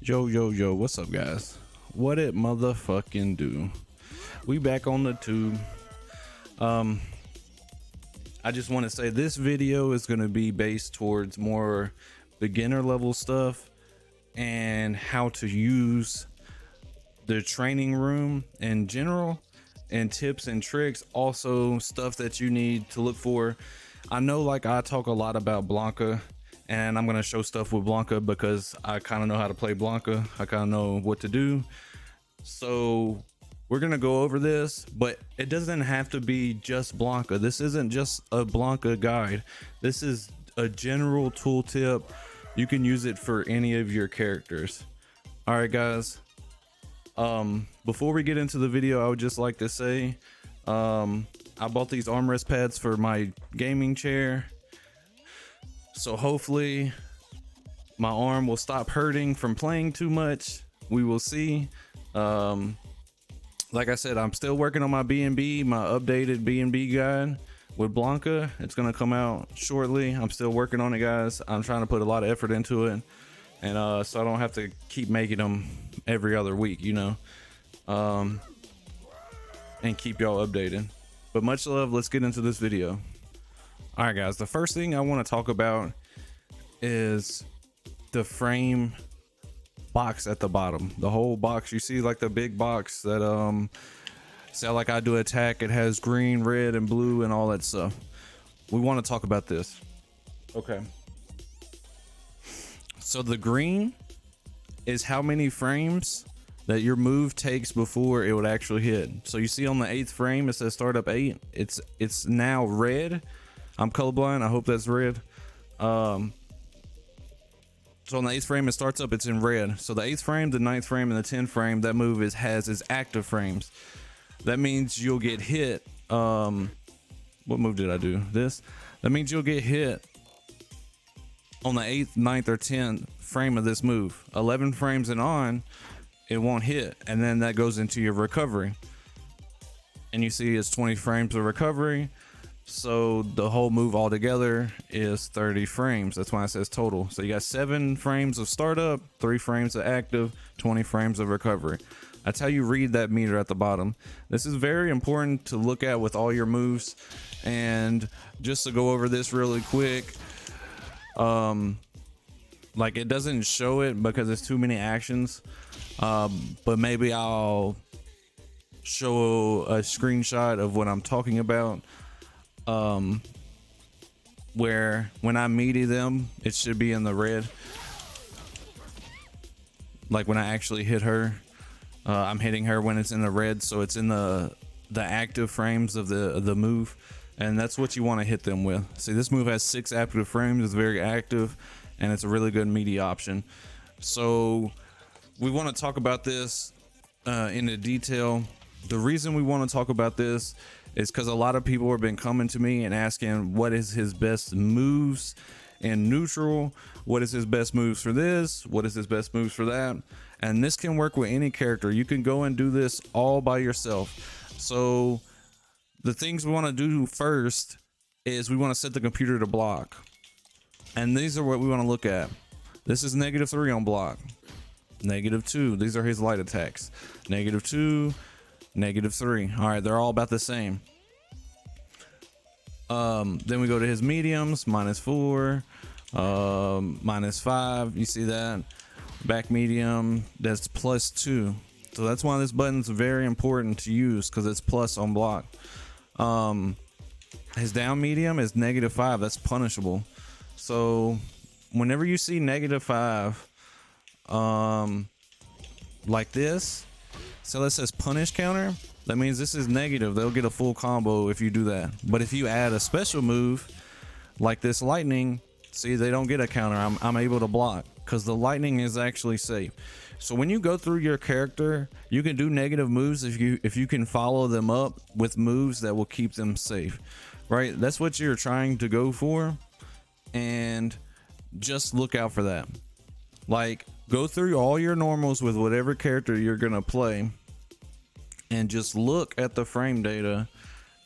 Yo, what's up, guys? What it motherfucking do? We back on the tube. I just want to say this video is going to be based towards more beginner level stuff and how to use the training room in general, and tips and tricks, also stuff that you need to look for. I know, like, I talk a lot about Blanca, and I'm going to show stuff with Blanca because I kind of know how to play Blanca. I kind of know what to do. So we're going to go over this, but it doesn't have to be just Blanca. This isn't just a Blanca guide. This is a general tooltip. You can use it for any of your characters. All right, guys. Before we get into the video, I would just like to say, I bought these armrest pads for my gaming chair. So hopefully my arm will stop hurting from playing too much. We will see. Like I said, I'm still working on my B&B, my updated B&B guide with Blanca. It's going to come out shortly. I'm still working on it, guys. I'm trying to put a lot of effort into it. And so I don't have to keep making them every other week, you know, and keep y'all updated. But much love. Let's get into this video. All right, guys, the first thing I want to talk about is the frame box at the bottom. The whole box, you see, like the big box that say like I do attack, it has green, red, and blue and all that stuff. We want to talk about this. Okay. So the green is how many frames that your move takes before it would actually hit. So you see on the 8th frame, it says start up 8. It's now red. I'm colorblind. I hope that's red. So on the 8th frame, it starts up, it's in red. So the 8th frame, the 9th frame, and the 10th frame, that move has its active frames. That means you'll get hit. What move did I do? This. That means you'll get hit on the 8th, 9th, or 10th frame of this move. 11 frames and on, it won't hit. And then that goes into your recovery. And you see it's 20 frames of recovery. So the whole move altogether is 30 frames. That's why it says total. So you got 7 frames of startup, 3 frames of active, 20 frames of recovery. That's how you read that meter at the bottom. This is very important to look at with all your moves. And just to go over this really quick, like, it doesn't show it because it's too many actions, but maybe I'll show a screenshot of what I'm talking about, where when I meaty them, it should be in the red. Like when I actually hit her, I'm hitting her when it's in the red, so it's in the active frames of the move, and that's what you want to hit them with. See, this move has 6 active frames. It's very active, and it's a really good meaty option. So we want to talk about this in detail. The reason we want to talk about this is because a lot of people have been coming to me and asking what is his best moves in neutral, what is his best moves for this, what is his best moves for that. And this can work with any character. You can go and do this all by yourself. So the things we want to do first is we want to set the computer to block. And these are what we want to look at. This is -3 on block. -2. These are his light attacks. -2, -3. All right, they're all about the same. Then we go to his mediums, -4, -5. You see that? Back medium, that's +2. So that's why this button's very important to use, because it's plus on block. His down medium is -5. That's punishable. So whenever you see -5, like this, so that says punish counter, that means this is negative. They'll get a full combo if you do that. But if you add a special move like this lightning, see, they don't get a counter. I'm able to block because the lightning is actually safe. So when you go through your character, you can do negative moves if you can follow them up with moves that will keep them safe, right? That's what you're trying to go for, and just look out for that. Like, go through all your normals with whatever character you're gonna play, and just look at the frame data,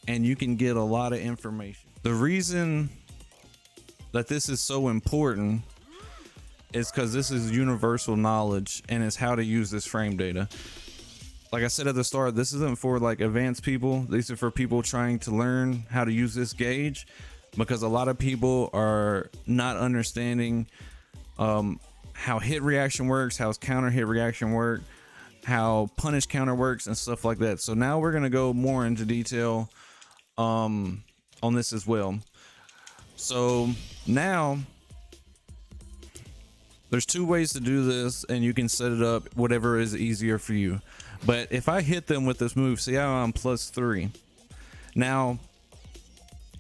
and you can get a lot of information. The reason that this is so important is because this is universal knowledge and it's how to use this frame data. Like I said at the start, this isn't for like advanced people. These are for people trying to learn how to use this gauge, because a lot of people are not understanding how hit reaction works, how counter hit reaction work, how punish counter works, and stuff like that. So now we're gonna go more into detail on this as well. So now there's two ways to do this, and you can set it up whatever is easier for you. But if I hit them with this move, see how I'm +3. Now,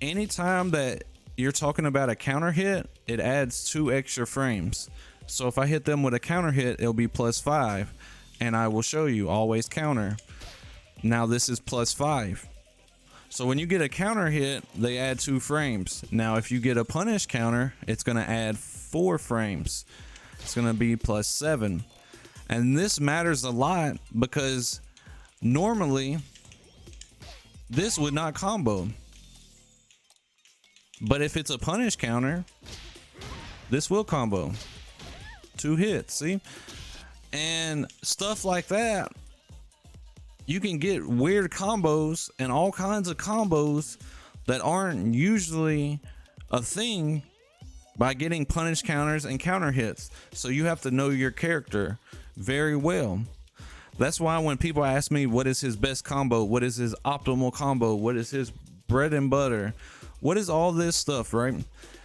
anytime that you're talking about a counter hit, it adds 2 extra frames. So if I hit them with a counter hit, it'll be +5, and I will show you always counter. Now this is +5. So when you get a counter hit, they add 2 frames. Now if you get a punish counter, it's going to add 4 frames. It's going to be +7. And this matters a lot because normally this would not combo. But if it's a punish counter, this will combo. 2 hits, see? And stuff like that, you can get weird combos and all kinds of combos that aren't usually a thing by getting punish counters and counter hits. So you have to know your character very well. That's why when people ask me what is his best combo, what is his optimal combo, what is his bread and butter, what is all this stuff, right?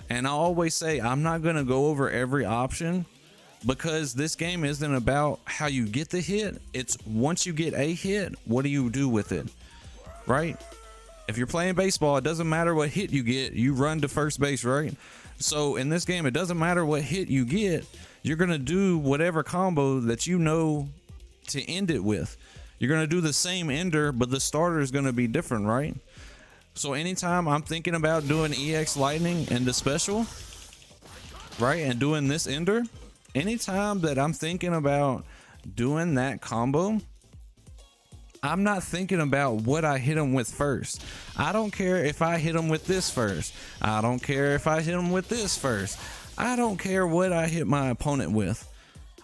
And I always say I'm not going to go over every option, because this game isn't about how you get the hit. It's once you get a hit, what do you do with it, right? If you're playing baseball, it doesn't matter what hit you get, you run to first base, right? So in this game, it doesn't matter what hit you get, you're going to do whatever combo that you know to end it with. You're going to do the same ender, but the starter is going to be different, right? So anytime I'm thinking about doing EX Lightning and the special, right, and doing this ender, anytime that I'm thinking about doing that combo, I'm not thinking about what I hit him with first. I don't care if I hit him with this first. I don't care if I hit him with this first. I don't care what I hit my opponent with.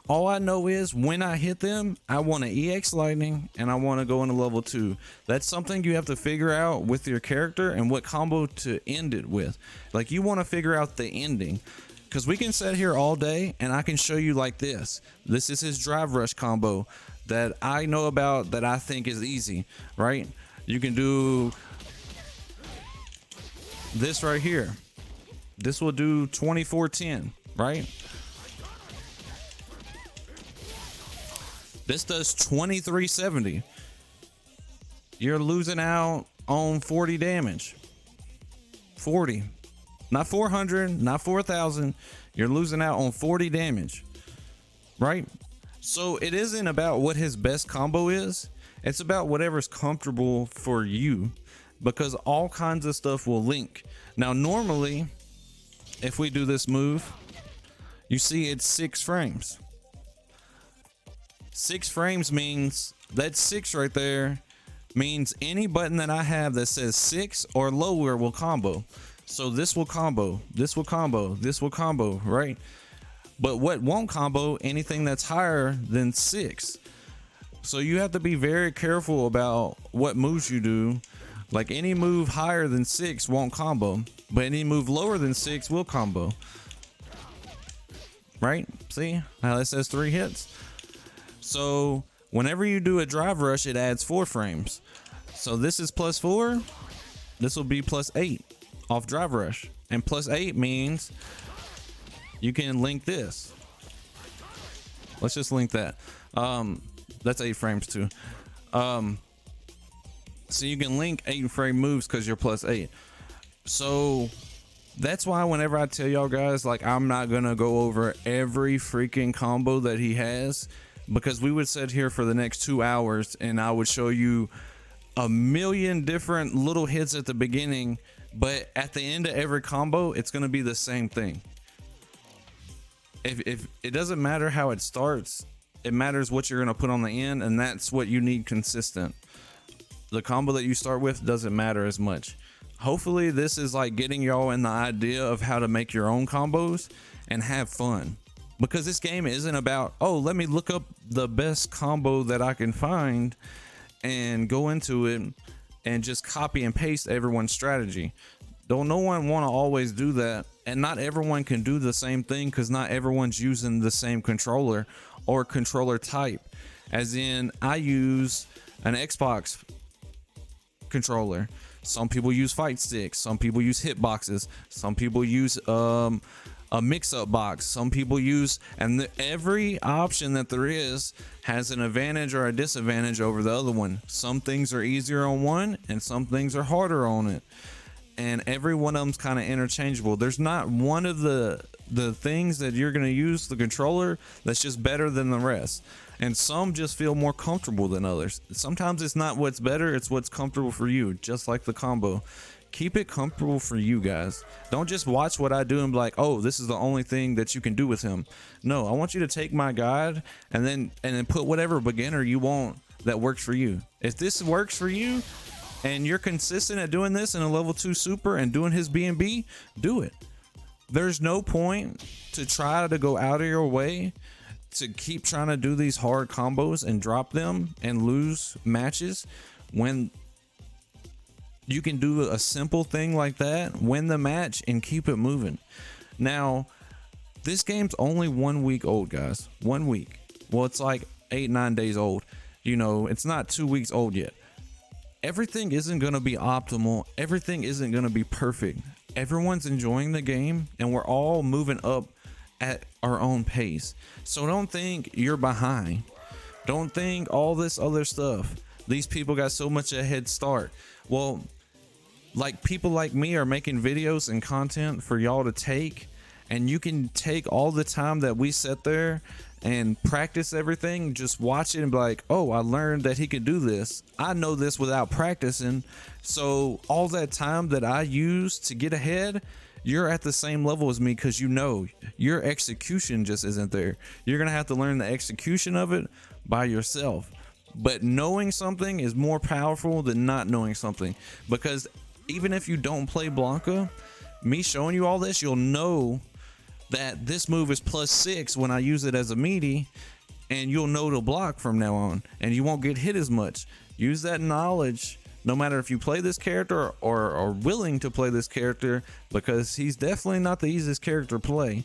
All I know is when I hit them, I want to EX Lightning and I want to go into level 2. That's something you have to figure out with your character and what combo to end it with. Like, you want to figure out the ending. Because we can sit here all day and I can show you like this. This is his drive rush combo that I know about, that I think is easy, right? You can do this right here. This will do 2410, right? This does 2370. You're losing out on 40 damage. 40. Not 400, not 4,000. You're losing out on 40 damage, right? So it isn't about what his best combo is. It's about whatever's comfortable for you, because all kinds of stuff will link. Now, normally, if we do this move, you see it's 6 frames. 6 frames means that 6 right there means any button that I have that says 6 or lower will combo. So this will combo, this will combo, this will combo, right? But what won't combo? Anything that's higher than 6. So you have to be very careful about what moves you do. Like, any move higher than 6 won't combo, but any move lower than 6 will combo. Right? See how that says 3 hits? So whenever you do a drive rush, it adds 4 frames. So this is +4. This will be +8 off drive rush. And +8 means you can link this. Let's just link that. That's 8 frames too. So you can link 8 frame moves because you're +8. So that's why whenever I tell y'all guys, like, I'm not gonna go over every freaking combo that he has, because we would sit here for the next 2 hours and I would show you a million different little hits at the beginning, but at the end of every combo, it's gonna be the same thing. If it doesn't matter how it starts, it matters what you're gonna put on the end, and that's what you need consistent. The combo that you start with doesn't matter as much. Hopefully this is like getting y'all in the idea of how to make your own combos and have fun. because this game isn't about, oh, let me look up the best combo that I can find and go into it and just copy and paste everyone's strategy. Don't no one want to always do that, and not everyone can do the same thing because not everyone's using the same controller or controller type. As in, I use an Xbox controller. Some people use fight sticks, some people use hitboxes, some people use a mix-up box, some people use, and every option that there is has an advantage or a disadvantage over the other one. Some things are easier on one and some things are harder on it, and every one of them's kind of interchangeable. There's not one of the things that you're going to use the controller that's just better than the rest, and some just feel more comfortable than others. Sometimes it's not what's better, it's what's comfortable for you, just like the combo. Keep it comfortable for you guys. Don't just watch what I do and be like, oh, this is the only thing that you can do with him. No, I want you to take my guide and then put whatever beginner you want that works for you. If this works for you and you're consistent at doing this in a level 2 super and doing his B&B, do it. There's no point to try to go out of your way to keep trying to do these hard combos and drop them and lose matches when you can do a simple thing like that, win the match and keep it moving. Now, this game's only 1 week old, guys. 1 week. Well, it's like 8-9 days old. You know, it's not 2 weeks old yet. Everything isn't going to be optimal. Everything isn't going to be perfect. Everyone's enjoying the game and we're all moving up at our own pace. So don't think you're behind. Don't think all this other stuff. These people got so much a head start. Well, like people like me are making videos and content for y'all to take, and you can take all the time that we sit there and practice everything, just watch it and be like, oh, I learned that he could do this. I know this without practicing. So all that time that I use to get ahead, you're at the same level as me because you know your execution just isn't there. You're gonna have to learn the execution of it by yourself. But knowing something is more powerful than not knowing something, because even if you don't play Blanca, me showing you all this, you'll know that this move is +6 when I use it as a meaty, and you'll know to block from now on and you won't get hit as much. Use that knowledge no matter if you play this character or are willing to play this character, because he's definitely not the easiest character to play.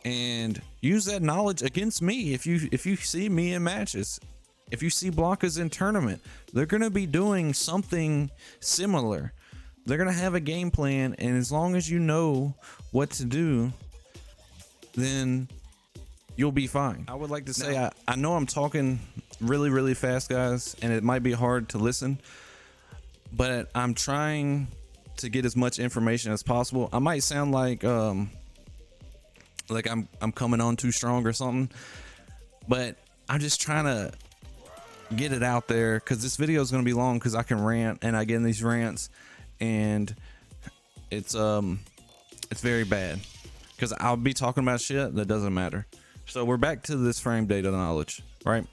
And use that knowledge against me. If you see me in matches, if you see Blanca's in tournament, they're going to be doing something similar. They're going to have a game plan, and as long as you know what to do, then you'll be fine. I would like to say, I know I'm talking really, really fast, guys, and it might be hard to listen, but I'm trying to get as much information as possible. I might sound like I'm coming on too strong or something, but I'm just trying to get it out there, because this video is going to be long because I can rant, and I get in these rants and it's very bad because I'll be talking about shit that doesn't matter. So we're back to this frame data knowledge, right?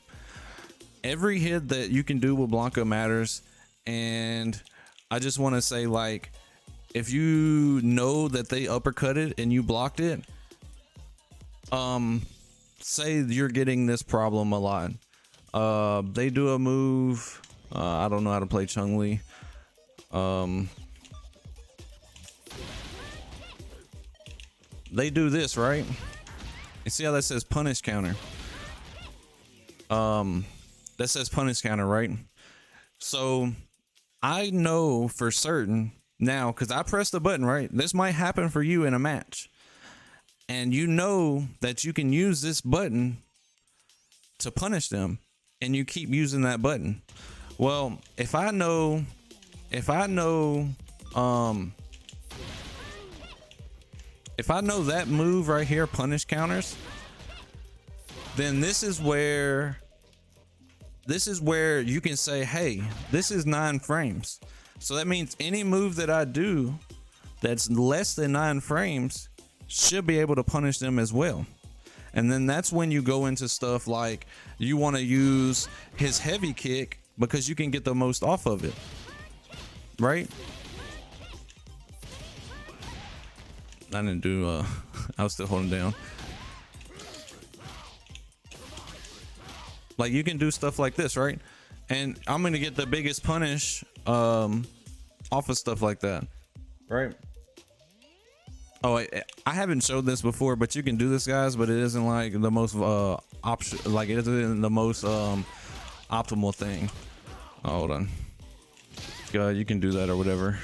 Every hit that you can do with Blanca matters, and I just want to say, like, if you know that they uppercutted and you blocked it, say you're getting this problem a lot. They do a move, I don't know how to play Chun-Li. They do this, right? You see how that says punish counter? That says punish counter, right? So I know for certain now, because I pressed the button, right? This might happen for you in a match, and you know that you can use this button to punish them, and you keep using that button. Well, if I know that move right here, punish counters, then this is where you can say, hey, this is 9 frames. So that means any move that I do that's less than 9 frames should be able to punish them as well. And then that's when you go into stuff like you want to use his heavy kick because you can get the most off of it, right? I didn't do I was still holding down. Like you can do stuff like this, right? And I'm gonna get the biggest punish off of stuff like that, right? Oh, I haven't showed this before, but you can do this, guys, but it isn't like the most option, like it isn't the most optimal thing. Oh, hold on. You can do that or whatever.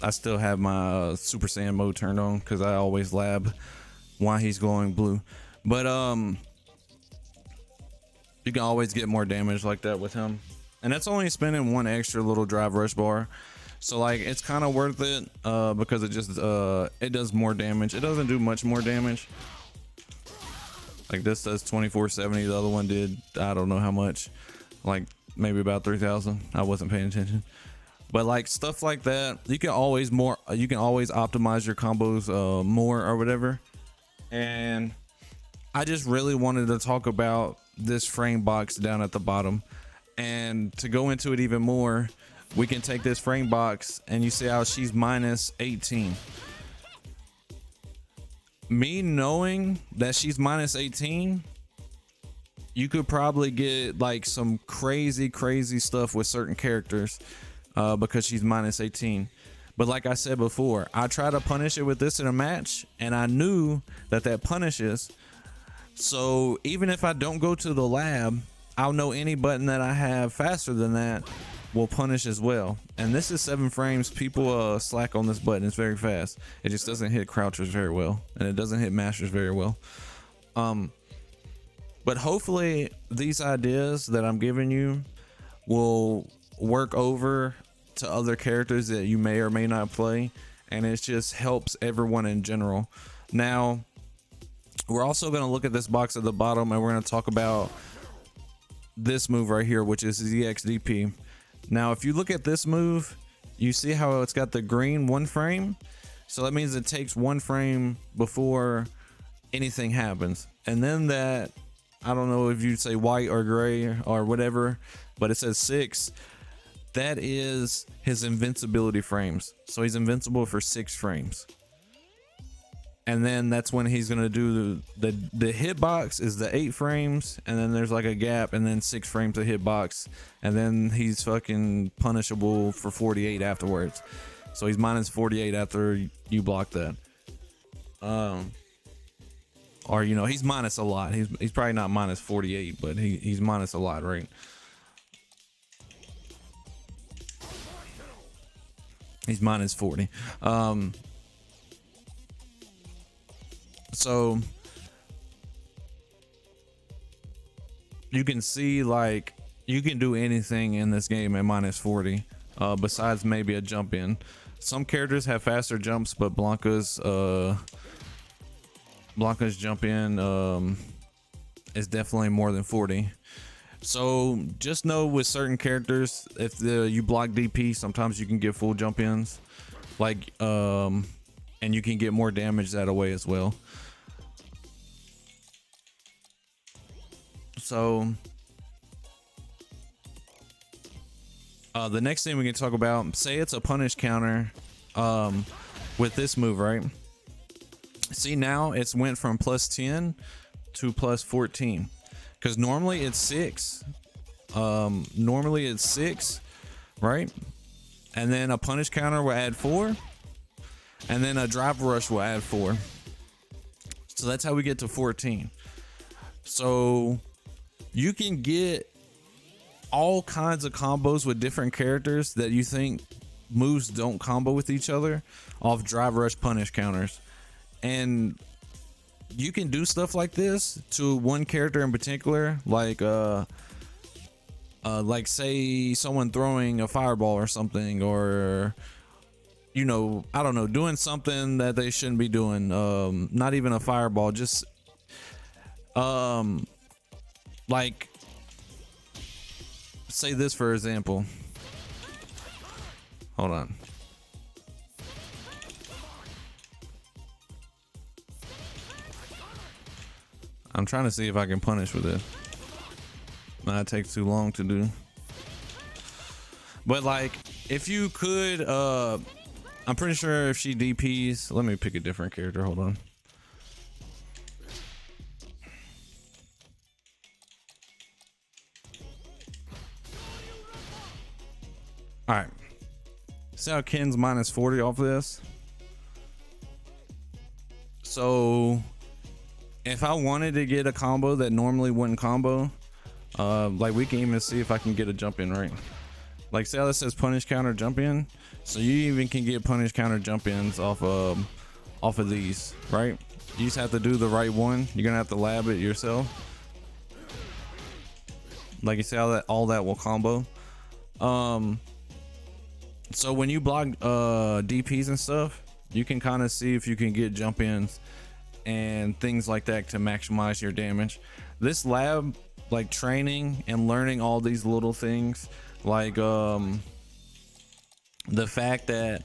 I still have my Super Saiyan mode turned on because I always lab why he's glowing blue. But you can always get more damage like that with him, and that's only spending one extra little drive rush bar. So like it's kind of worth it because it just it does more damage. It doesn't do much more damage. Like this does 2470. The other one did, I don't know how much, like maybe about 3,000. I wasn't paying attention. But like stuff like that, you can always optimize your combos more or whatever. And I just really wanted to talk about this frame box down at the bottom, and to go into it even more, we can take this frame box and you see how she's minus 18. Me knowing that she's minus 18, you could probably get like some crazy stuff with certain characters because she's minus 18. But like I said before, I try to punish it with this in a match, and I knew that punishes. So even if I don't go to the lab, I'll know any button that I have faster than that will punish as well. And this is 7 frames. People slack on this button. It's very fast. It just doesn't hit crouchers very well, and it doesn't hit masters very well. But hopefully these ideas that I'm giving you will work over to other characters that you may or may not play, and it just helps everyone in general. Now we're also going to look at this box at the bottom, and we're going to talk about this move right here, which is the XDP. Now if you look at this move, you see how it's got the green 1 frame, so that means it takes 1 frame before anything happens. And then that, I don't know if you'd say white or gray or whatever, but it says 6. That is his invincibility frames. So he's invincible for 6 frames. And then that's when he's gonna do the hitbox is the 8 frames, and then there's like a gap, and then 6 frames of hitbox, and then he's fucking punishable for 48 afterwards. So he's minus 48 after you block that. Or you know, he's minus a lot. He's probably not minus 48, but he's minus a lot, right? He's minus 40. So you can see, like, you can do anything in this game at minus 40 besides maybe a jump in. Some characters have faster jumps, but Blanca's jump in is definitely more than 40. So just know with certain characters, if you block DP, sometimes you can get full jump ins, like and you can get more damage that way as well. So the next thing we can talk about, say it's a punish counter with this move, right? See, now it's went from plus 10 to plus 14, because normally it's 6. Normally it's 6, right? And then a punish counter will add 4, and then a drive rush will add 4. So that's how we get to 14. So you can get all kinds of combos with different characters that you think moves don't combo with each other off drive rush punish counters. And you can do stuff like this to one character in particular, like say someone throwing a fireball or something, or you know, I don't know, doing something that they shouldn't be doing. Not even a fireball, just like say this for example. Hold on. I'm trying to see if I can punish with this. That takes too long to do. But like, if you could, I'm pretty sure if she DPs, let me pick a different character. Hold on. All right. See how Ken's minus 40 off this? So if I wanted to get a combo that normally wouldn't combo, like we can even see if I can get a jump in, right? Like see how this says punish counter jump in? So you even can get punish counter jump ins off of these, right? You just have to do the right one. You're gonna have to lab it yourself. Like you see how that all that will combo. So when you block DPs and stuff, you can kind of see if you can get jump ins and things like that to maximize your damage. This lab, like training and learning all these little things, like the fact that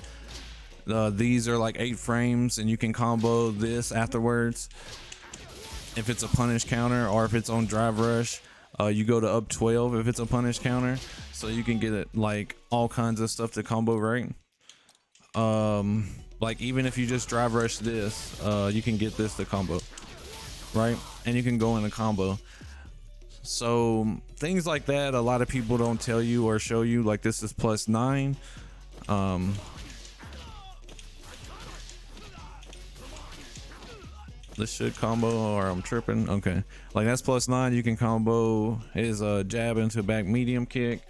these are like 8 frames and you can combo this afterwards if it's a punish counter, or if it's on drive rush, you go to up 12 if it's a punish counter, so you can get it like all kinds of stuff to combo, right? Like even if you just drive rush this, you can get this to combo, right? And you can go in a combo. So things like that, a lot of people don't tell you or show you. Like this is +9. This should combo, or I'm tripping. Okay, like that's +9. You can combo his jab into back medium kick,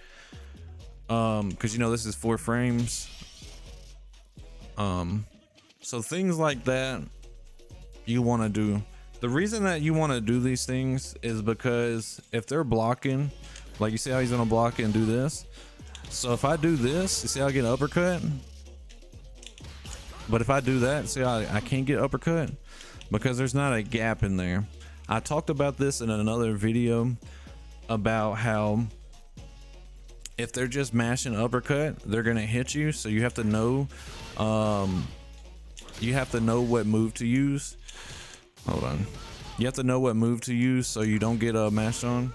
because you know this is 4 frames. So things like that you want to do. The reason that you want to do these things is because if they're blocking, like you see how he's gonna block it and do this. So if I do this, you see how I get an uppercut? But if I do that, see how I can't get uppercut? Because there's not a gap in there. I talked about this in another video about how if they're just mashing uppercut, they're gonna hit you. So you have to know, what move to use. Hold on. You have to know what move to use so you don't get mashed on.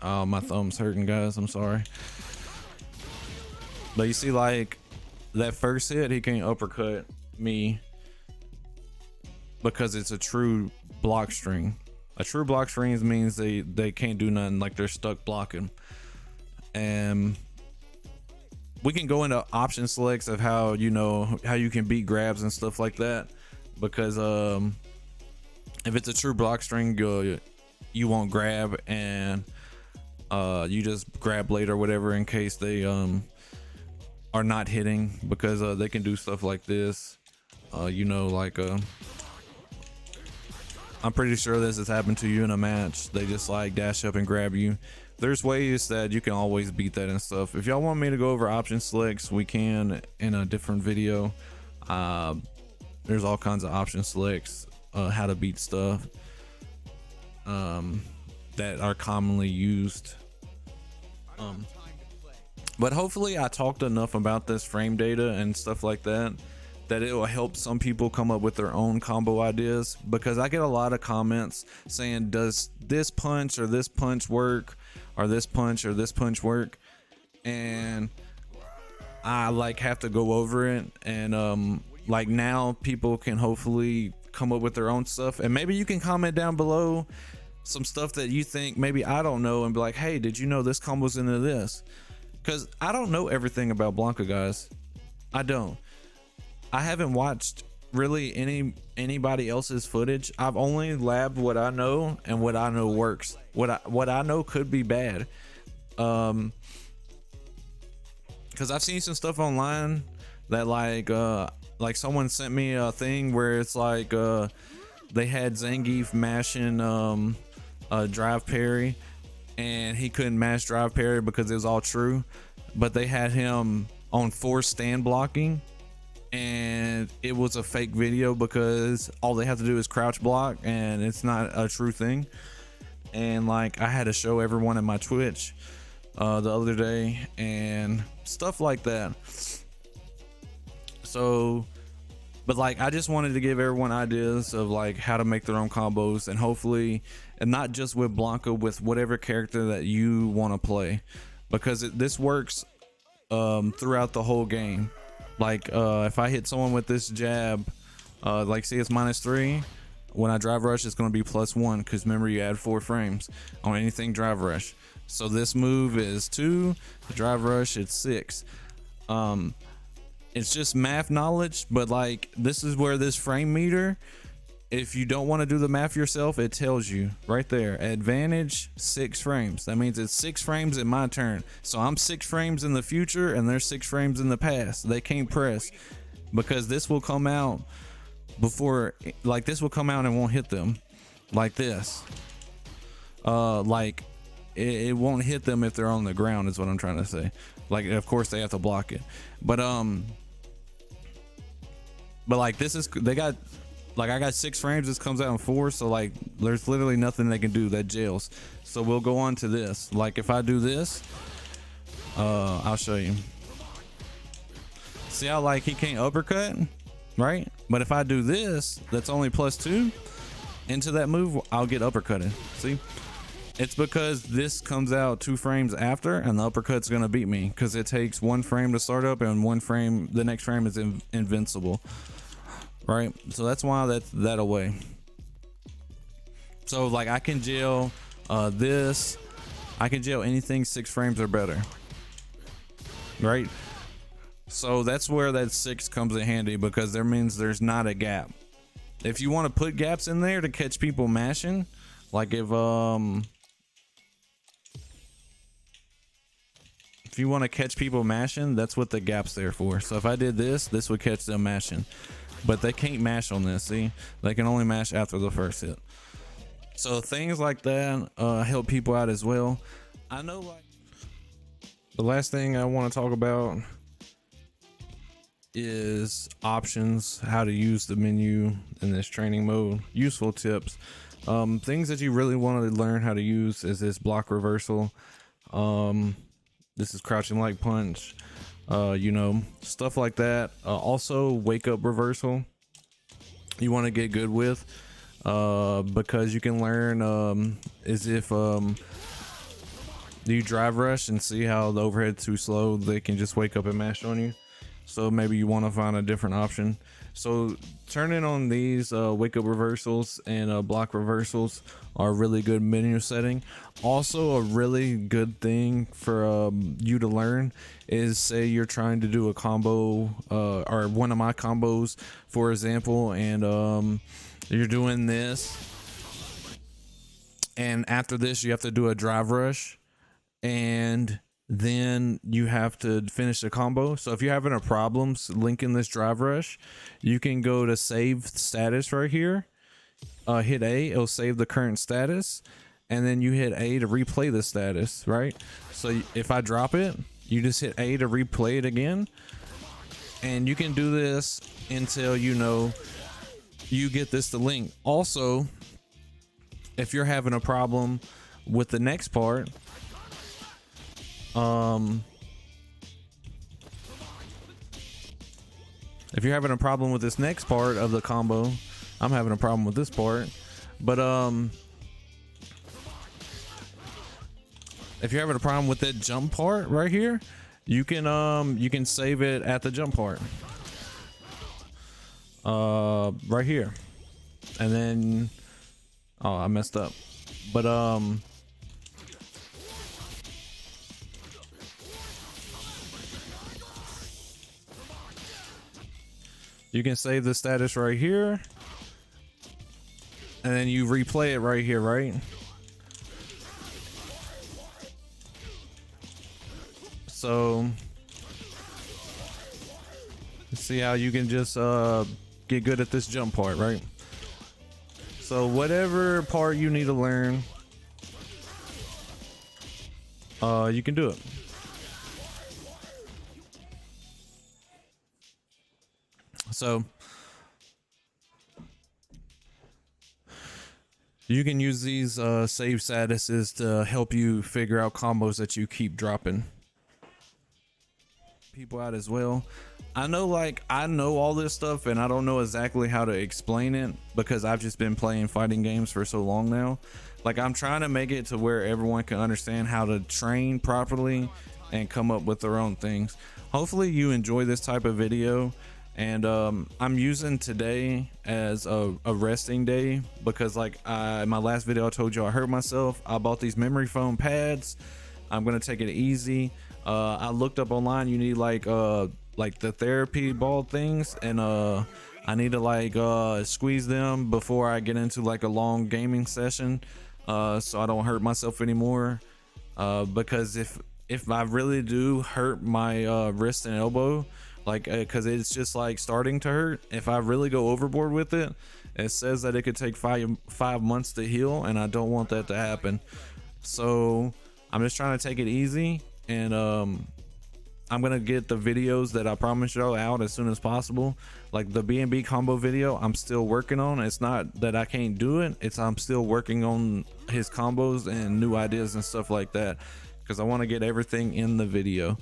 Oh, my thumb's hurting, guys. I'm sorry. But you see, like that first hit, he can't uppercut me because it's a true block string. A true block string means they can't do nothing, like they're stuck blocking. And we can go into option selects of how you can beat grabs and stuff like that, because if it's a true block string, you won't grab, and you just grab later or whatever in case they are not hitting, because they can do stuff like this. I'm pretty sure this has happened to you in a match. They just like dash up and grab you. There's ways that you can always beat that and stuff. If y'all want me to go over option selects, we can in a different video. There's all kinds of option selects, how to beat stuff that are commonly used. But hopefully I talked enough about this frame data and stuff like that it will help some people come up with their own combo ideas, because I get a lot of comments saying, does this punch or this punch work, or this punch or this punch work? And I like have to go over it, and like now people can hopefully come up with their own stuff. And maybe you can comment down below some stuff that you think maybe I don't know, and be like, hey, did you know this combos into this? Because I don't know everything about Blanka, guys. I don't. I haven't watched really anybody else's footage. I've only labbed what I know, and what I know works. What I know could be bad. Because I've seen some stuff online that like someone sent me a thing where it's like they had Zangief mashing drive parry, and he couldn't mash drive parry because it was all true, but they had him on forced stand blocking, and it was a fake video because all they have to do is crouch block, and it's not a true thing. And like I had to show everyone in my Twitch the other day and stuff like that. So but like I just wanted to give everyone ideas of like how to make their own combos, and hopefully, and not just with Blanka, with whatever character that you want to play, because this works throughout the whole game. Like if I hit someone with this jab, like see it's -3, when I drive rush it's going to be +1, because remember you add 4 frames on anything drive rush. So this move is 2, drive rush it's 6. It's just math knowledge, but like this is where this frame meter, if you don't want to do the math yourself, it tells you right there, advantage 6 frames. That means it's 6 frames in my turn. So I'm 6 frames in the future and there's 6 frames in the past. They can't press because this will come out before, like this will come out and won't hit them like this. Like it won't hit them if they're on the ground is what I'm trying to say. Like, of course they have to block it, but like this is, they got, like I got 6 frames, this comes out in 4, so like there's literally nothing they can do that jails. So we'll go on to this. Like if I do this, I'll show you. See how like he can't uppercut, right? But if I do this, that's only +2 into that move, I'll get uppercutted. See, it's because this comes out 2 frames after, and the uppercut's gonna beat me because it takes 1 frame to start up and 1 frame, the next frame is invincible. Right, so that's why that's that away. So like I can jail this, I can jail anything 6 frames or better, right? So that's where that 6 comes in handy, because there means there's not a gap. If you want to put gaps in there to catch people mashing, like if you want to catch people mashing, that's what the gap's there for. So if I did this, this would catch them mashing. But they can't mash on this, see? They can only mash after the first hit. So things like that help people out as well. I know, like, the last thing I want to talk about is options, how to use the menu in this training mode. Useful tips. Things that you really want to learn how to use is this block reversal. This is crouching like punch. You know, stuff like that. Also wake up reversal you want to get good with, because you can learn as if you drive rush and see how the overhead's too slow, they can just wake up and mash on you. So maybe you want to find a different option. So turning on these wake up reversals and block reversals are a really good menu setting. Also, a really good thing for you to learn is, say you're trying to do a combo or one of my combos, for example, and you're doing this, and after this you have to do a drive rush, and then you have to finish the combo. So if you're having a problem linking this drive rush, you can go to save status right here, hit A, it'll save the current status, and then you hit A to replay the status, right? So if I drop it, you just hit A to replay it again, and you can do this until you know you get this to link. Also, if you're having a problem with the next part, if you're having a problem with this next part of the combo, I'm having a problem with this part, but if you're having a problem with that jump part right here, you can save it at the jump part right here, and then I messed up, but you can save the status right here, and then you replay it right here, right? So see how you can just get good at this jump part, right? So whatever part you need to learn, you can do it. So you can use these save statuses to help you figure out combos that you keep dropping people out as well. I know, like, I know all this stuff and I don't know exactly how to explain it because I've just been playing fighting games for so long now. Like, I'm trying to make it to where everyone can understand how to train properly and come up with their own things. Hopefully you enjoy this type of video. And I'm using today as a resting day because, like, in my last video I told you I hurt myself. I bought these memory foam pads. I'm gonna take it easy. I looked up online, you need like the therapy ball things, and I need to like squeeze them before I get into like a long gaming session, so I don't hurt myself anymore. Because if I really do hurt my wrist and elbow, like because it's just like starting to hurt, if I really go overboard with it, it says that it could take five months to heal, and I don't want that to happen. So I'm just trying to take it easy, and I'm gonna get the videos that I promised y'all out as soon as possible. Like the B&B combo video, I'm still working on. It's not that I can't do it, it's I'm still working on his combos and new ideas and stuff like that, because I want to get everything in the video.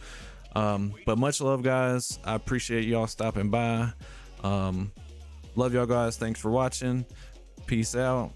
But much love, guys. I appreciate y'all stopping by. Love y'all guys. Thanks for watching. Peace out.